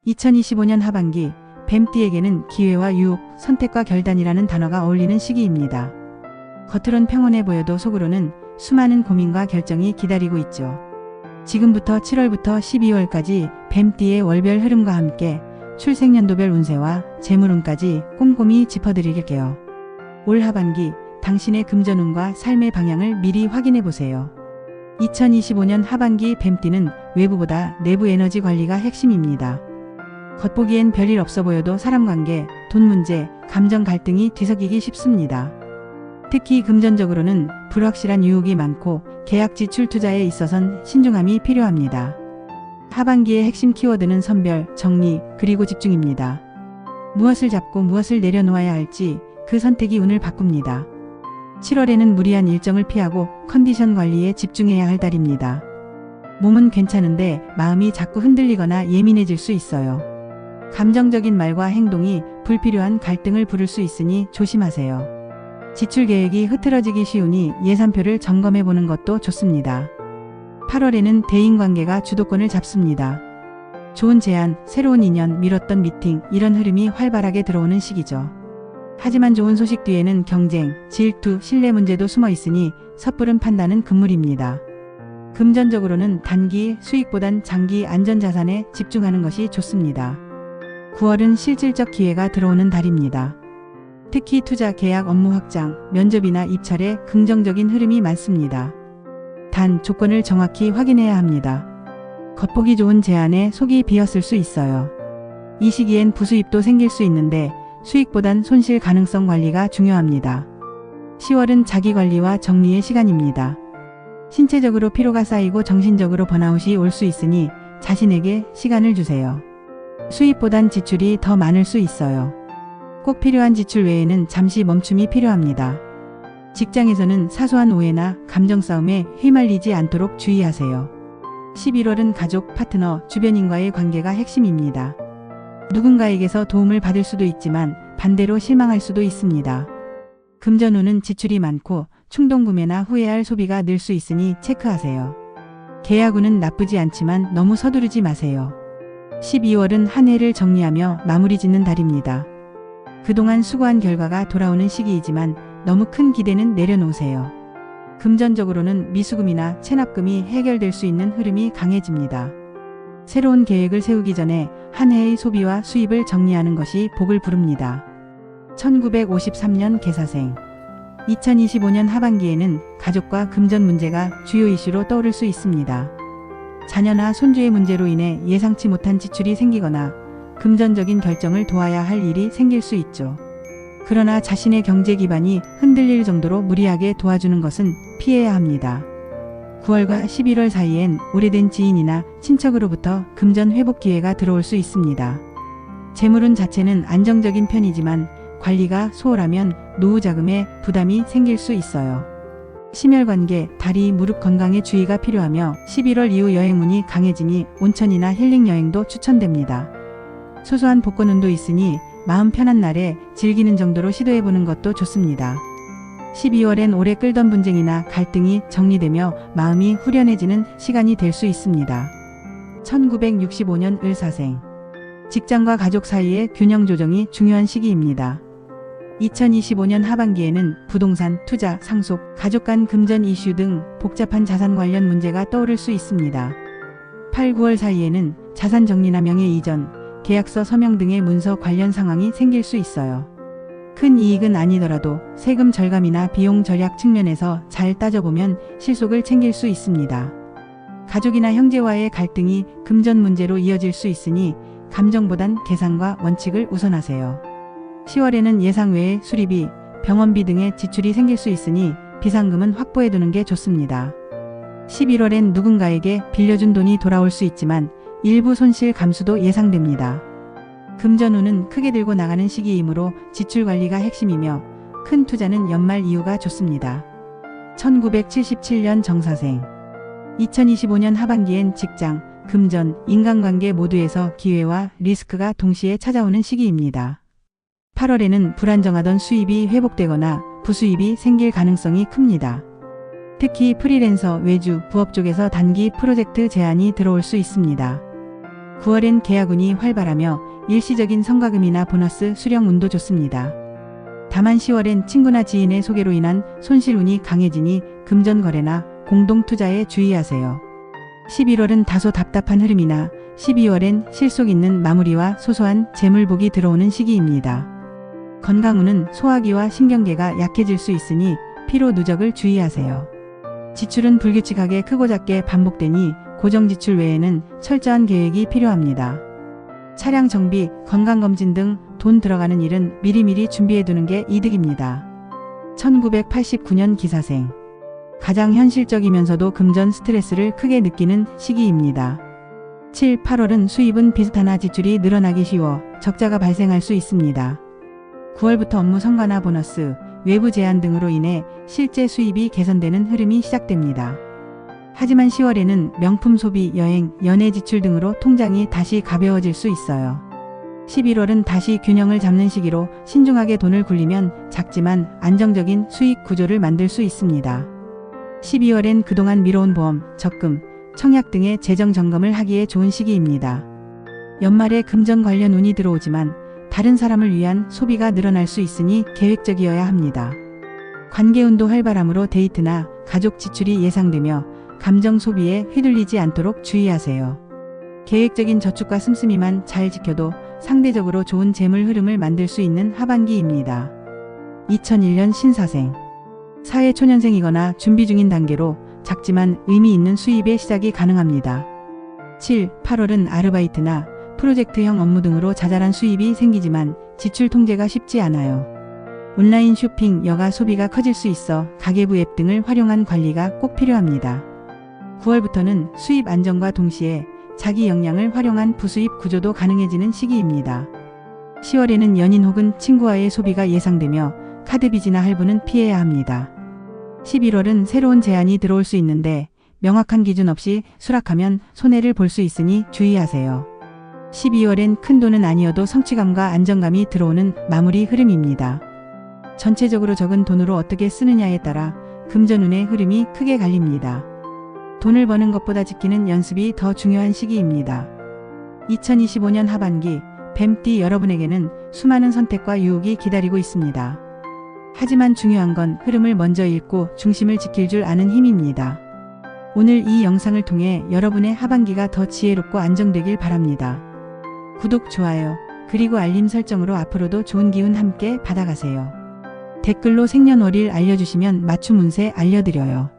2025년 하반기 뱀띠에게는 기회와 유혹, 선택과 결단이라는 단어가 어울리는 시기입니다. 겉으론 평온해 보여도 속으로는 수많은 고민과 결정이 기다리고 있죠. 지금부터 7월부터 12월까지 뱀띠의 월별 흐름과 함께 출생연도별 운세와 재물운까지 꼼꼼히 짚어드릴게요. 올 하반기 당신의 금전운과 삶의 방향을 미리 확인해 보세요. 2025년 하반기 뱀띠는 외부보다 내부 에너지 관리가 핵심입니다. 겉보기엔 별일 없어 보여도 사람관계, 돈 문제, 감정 갈등이 뒤섞이기 쉽습니다. 특히 금전적으로는 불확실한 유혹이 많고 계약 지출 투자에 있어선 신중함이 필요합니다. 하반기의 핵심 키워드는 선별, 정리, 그리고 집중입니다. 무엇을 잡고 무엇을 내려놓아야 할지 그 선택이 운을 바꿉니다. 7월에는 무리한 일정을 피하고 컨디션 관리에 집중해야 할 달입니다. 몸은 괜찮은데 마음이 자꾸 흔들리거나 예민해질 수 있어요. 감정적인 말과 행동이 불필요한 갈등을 부를 수 있으니 조심하세요. 지출 계획이 흐트러지기 쉬우니 예산표를 점검해 보는 것도 좋습니다. 8월에는 대인관계가 주도권을 잡습니다. 좋은 제안, 새로운 인연, 미뤘던 미팅, 이런 흐름이 활발하게 들어오는 시기죠. 하지만 좋은 소식 뒤에는 경쟁, 질투, 신뢰 문제도 숨어 있으니 섣부른 판단은 금물입니다. 금전적으로는 단기 수익보단 장기 안전자산에 집중하는 것이 좋습니다. 9월은 실질적 기회가 들어오는 달입니다. 특히 투자, 계약, 업무 확장, 면접이나 입찰에 긍정적인 흐름이 많습니다. 단 조건을 정확히 확인해야 합니다. 겉보기 좋은 제안에 속이 비었을 수 있어요. 이 시기엔 부수입도 생길 수 있는데 수익보단 손실 가능성 관리가 중요합니다. 10월은 자기관리와 정리의 시간입니다. 신체적으로 피로가 쌓이고 정신적으로 번아웃이 올 수 있으니 자신에게 시간을 주세요. 수입보단 지출이 더 많을 수 있어요. 꼭 필요한 지출 외에는 잠시 멈춤이 필요합니다. 직장에서는 사소한 오해나 감정 싸움에 휘말리지 않도록 주의하세요. 11월은 가족, 파트너, 주변인과의 관계가 핵심입니다. 누군가에게서 도움을 받을 수도 있지만 반대로 실망할 수도 있습니다. 금전운은 지출이 많고 충동구매나 후회할 소비가 늘 수 있으니 체크하세요. 계약운은 나쁘지 않지만 너무 서두르지 마세요. 12월은 한 해를 정리하며 마무리 짓는 달입니다. 그동안 수고한 결과가 돌아오는 시기이지만 너무 큰 기대는 내려놓으세요. 금전적으로는 미수금이나 체납금이 해결될 수 있는 흐름이 강해집니다. 새로운 계획을 세우기 전에 한 해의 소비와 수입을 정리하는 것이 복을 부릅니다. 1953년 개사생 2025년 하반기에는 가족과 금전 문제가 주요 이슈로 떠오를 수 있습니다. 자녀나 손주의 문제로 인해 예상치 못한 지출이 생기거나 금전적인 결정을 도와야 할 일이 생길 수 있죠. 그러나 자신의 경제 기반이 흔들릴 정도로 무리하게 도와주는 것은 피해야 합니다. 9월과 11월 사이엔 오래된 지인이나 친척으로부터 금전 회복 기회가 들어올 수 있습니다. 재물운 자체는 안정적인 편이지만 관리가 소홀하면 노후 자금에 부담이 생길 수 있어요. 심혈관계, 다리, 무릎 건강에 주의가 필요하며 11월 이후 여행운이 강해지니 온천이나 힐링 여행도 추천됩니다. 소소한 복권운도 있으니 마음 편한 날에 즐기는 정도로 시도해보는 것도 좋습니다. 12월엔 오래 끌던 분쟁이나 갈등이 정리되며 마음이 후련해지는 시간이 될 수 있습니다. 1965년 을사생 직장과 가족 사이의 균형 조정이 중요한 시기입니다. 2025년 하반기에는 부동산, 투자, 상속, 가족 간 금전 이슈 등 복잡한 자산 관련 문제가 떠오를 수 있습니다. 8, 9월 사이에는 자산 정리나 명예 이전, 계약서 서명 등의 문서 관련 상황이 생길 수 있어요. 큰 이익은 아니더라도 세금 절감이나 비용 절약 측면에서 잘 따져보면 실속을 챙길 수 있습니다. 가족이나 형제와의 갈등이 금전 문제로 이어질 수 있으니 감정보단 계산과 원칙을 우선하세요. 10월에는 예상 외의 수리비, 병원비 등의 지출이 생길 수 있으니 비상금은 확보해두는 게 좋습니다. 11월엔 누군가에게 빌려준 돈이 돌아올 수 있지만 일부 손실 감수도 예상됩니다. 금전운은 크게 들고 나가는 시기이므로 지출 관리가 핵심이며 큰 투자는 연말 이후가 좋습니다. 1977년 정사생 2025년 하반기엔 직장, 금전, 인간관계 모두에서 기회와 리스크가 동시에 찾아오는 시기입니다. 8월에는 불안정하던 수입이 회복되거나 부수입이 생길 가능성이 큽니다. 특히 프리랜서, 외주, 부업 쪽에서 단기 프로젝트 제안이 들어올 수 있습니다. 9월엔 계약운이 활발하며 일시적인 성과금이나 보너스 수령 운도 좋습니다. 다만 10월엔 친구나 지인의 소개로 인한 손실운이 강해지니 금전 거래나 공동 투자에 주의하세요. 11월은 다소 답답한 흐름이나 12월엔 실속 있는 마무리와 소소한 재물복이 들어오는 시기입니다. 건강운은 소화기와 신경계가 약해질 수 있으니 피로 누적을 주의하세요. 지출은 불규칙하게 크고 작게 반복되니 고정지출 외에는 철저한 계획이 필요합니다. 차량 정비, 건강검진 등 돈 들어가는 일은 미리미리 준비해두는 게 이득입니다. 1989년 기사생. 가장 현실적이면서도 금전 스트레스를 크게 느끼는 시기입니다. 7, 8월은 수입은 비슷하나 지출이 늘어나기 쉬워 적자가 발생할 수 있습니다. 9월부터 업무 성과나 보너스, 외부 제한 등으로 인해 실제 수입이 개선되는 흐름이 시작됩니다. 하지만 10월에는 명품 소비, 여행, 연애 지출 등으로 통장이 다시 가벼워질 수 있어요. 11월은 다시 균형을 잡는 시기로 신중하게 돈을 굴리면 작지만 안정적인 수익 구조를 만들 수 있습니다. 12월엔 그동안 미뤄온 보험, 적금, 청약 등의 재정 점검을 하기에 좋은 시기입니다. 연말에 금전 관련 운이 들어오지만 다른 사람을 위한 소비가 늘어날 수 있으니 계획적이어야 합니다. 관계운도 활발함으로 데이트나 가족 지출이 예상되며 감정 소비에 휘둘리지 않도록 주의하세요. 계획적인 저축과 씀씀이만 잘 지켜도 상대적으로 좋은 재물 흐름을 만들 수 있는 하반기입니다. 2001년 신사생. 사회초년생이거나 준비 중인 단계로 작지만 의미 있는 수입의 시작이 가능합니다. 7, 8월은 아르바이트나 프로젝트형 업무 등으로 자잘한 수입이 생기지만 지출 통제가 쉽지 않아요. 온라인 쇼핑, 여가 소비가 커질 수 있어 가계부 앱 등을 활용한 관리가 꼭 필요합니다. 9월부터는 수입 안정과 동시에 자기 역량을 활용한 부수입 구조도 가능해지는 시기입니다. 10월에는 연인 혹은 친구와의 소비가 예상되며 카드 빚이나 할부는 피해야 합니다. 11월은 새로운 제안이 들어올 수 있는데 명확한 기준 없이 수락하면 손해를 볼 수 있으니 주의하세요. 12월엔 큰 돈은 아니어도 성취감과 안정감이 들어오는 마무리 흐름입니다. 전체적으로 적은 돈으로 어떻게 쓰느냐에 따라 금전운의 흐름이 크게 갈립니다. 돈을 버는 것보다 지키는 연습이 더 중요한 시기입니다. 2025년 하반기 뱀띠 여러분에게는 수많은 선택과 유혹이 기다리고 있습니다. 하지만 중요한 건 흐름을 먼저 읽고 중심을 지킬 줄 아는 힘입니다. 오늘 이 영상을 통해 여러분의 하반기가 더 지혜롭고 안정되길 바랍니다. 구독, 좋아요, 그리고 알림 설정으로 앞으로도 좋은 기운 함께 받아가세요. 댓글로 생년월일 알려주시면 맞춤 운세 알려드려요.